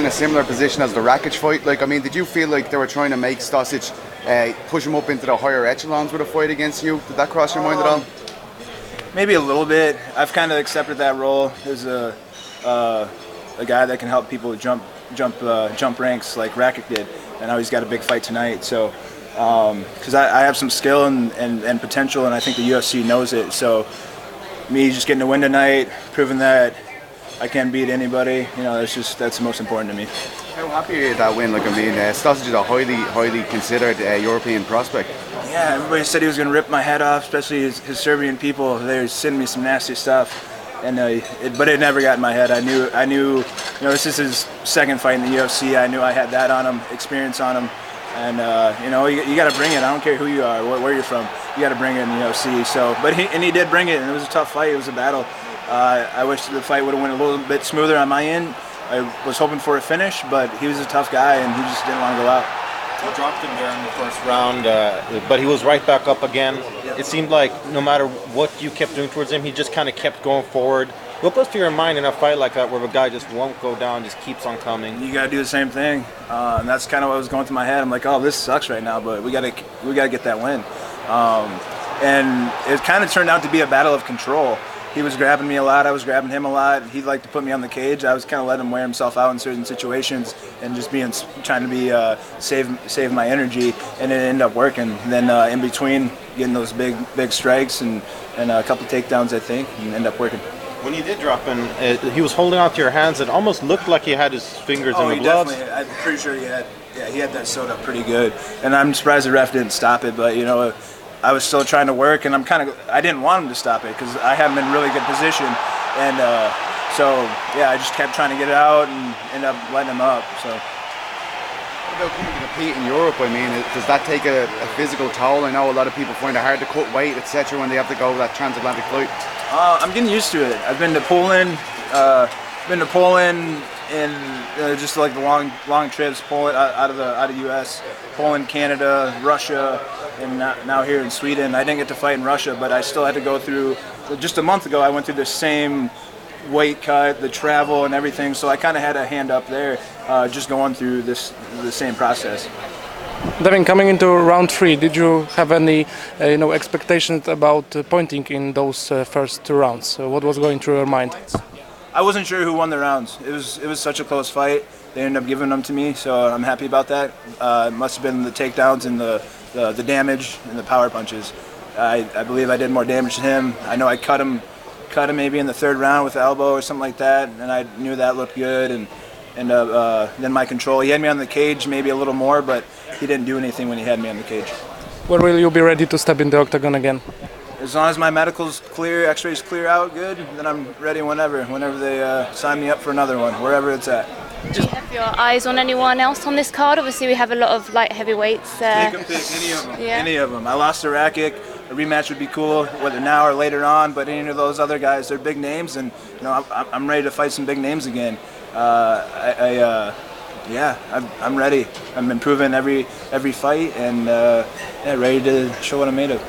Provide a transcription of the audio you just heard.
a similar position as the Rakic fight. Like, I mean, did you feel like they were trying to make Stosic push him up into the higher echelons with a fight against you? Did that cross your mind at all? Maybe a little bit. I've kind of accepted that role as a guy that can help people jump ranks like Rakic did, and now he's got a big fight tonight. So, because I have some skill and potential, and I think the UFC knows it. So, me just getting a win tonight, proving that I can't beat anybody, you know, that's the most important to me. How happy are you with that win? Like, I mean, Stosic is a highly considered European prospect. Yeah, everybody said he was going to rip my head off, especially his Serbian people. They were sending me some nasty stuff, and but it never got in my head. I knew, you know, this is his second fight in the UFC. I knew I had that on him, experience on him, and you know, you got to bring it. I don't care who you are, where you're from, you got to bring it in the UFC. So, but he did bring it, and it was a tough fight. It was a battle. I wish the fight would have went a little bit smoother on my end. I was hoping for a finish, but he was a tough guy, and he just didn't want to go out. You dropped him there in the first round, but he was right back up again. It seemed like no matter what you kept doing towards him, he just kind of kept going forward. What goes through your mind in a fight like that where a guy just won't go down, just keeps on coming? You got to do the same thing, and that's kind of what was going through my head. I'm like, oh, this sucks right now, but we got to get that win. And it kind of turned out to be a battle of control. He was grabbing me a lot, I was grabbing him a lot. He liked to put me on the cage. I was kind of letting him wear himself out in certain situations and just trying to be save my energy, and it ended up working. And then in between, getting those big strikes and a couple takedowns, I think, and ended up working. When he did drop in, he was holding on to your hands. It almost looked like he had his fingers in the gloves. I'm pretty sure he had that sewed up pretty good. And I'm surprised the ref didn't stop it, but you know, I was still trying to work, and I didn't want him to stop it because I have him in really good position, and so yeah, I just kept trying to get it out and ended up letting him up. So. What about coming to compete in Europe? I mean, does that take a physical toll? I know a lot of people find it hard to cut weight, etc., when they have to go that transatlantic flight. I'm getting used to it. I've been to Poland. In just like the long trips, Poland out of the U.S., Poland, Canada, Russia, and now here in Sweden. I didn't get to fight in Russia, but I still had to go through. Just a month ago, I went through the same weight cut, the travel, and everything. So I kind of had a hand up there, just going through the same process. Devin, coming into round 3, did you have any expectations about pointing in those first 2 rounds? What was going through your mind? I wasn't sure who won the rounds. It was such a close fight. They ended up giving them to me, so I'm happy about that. It must have been the takedowns and the damage and the power punches. I believe I did more damage to him. I know I cut him maybe in the 3rd round with the elbow or something like that, and I knew that looked good. And then my control. He had me on the cage maybe a little more, but he didn't do anything when he had me on the cage. When will you be ready to step in the octagon again? As long as my medical's clear, x-rays clear out good, then I'm ready whenever they sign me up for another one, wherever it's at. Do you have your eyes on anyone else on this card? Obviously we have a lot of light heavyweights. Take them, pick any of them. Yeah. Any of them. I lost to Rakic. A rematch would be cool, whether now or later on, but any of those other guys, they're big names, and you know, I'm ready to fight some big names again. I'm ready. I'm improving every fight, and ready to show what I'm made of.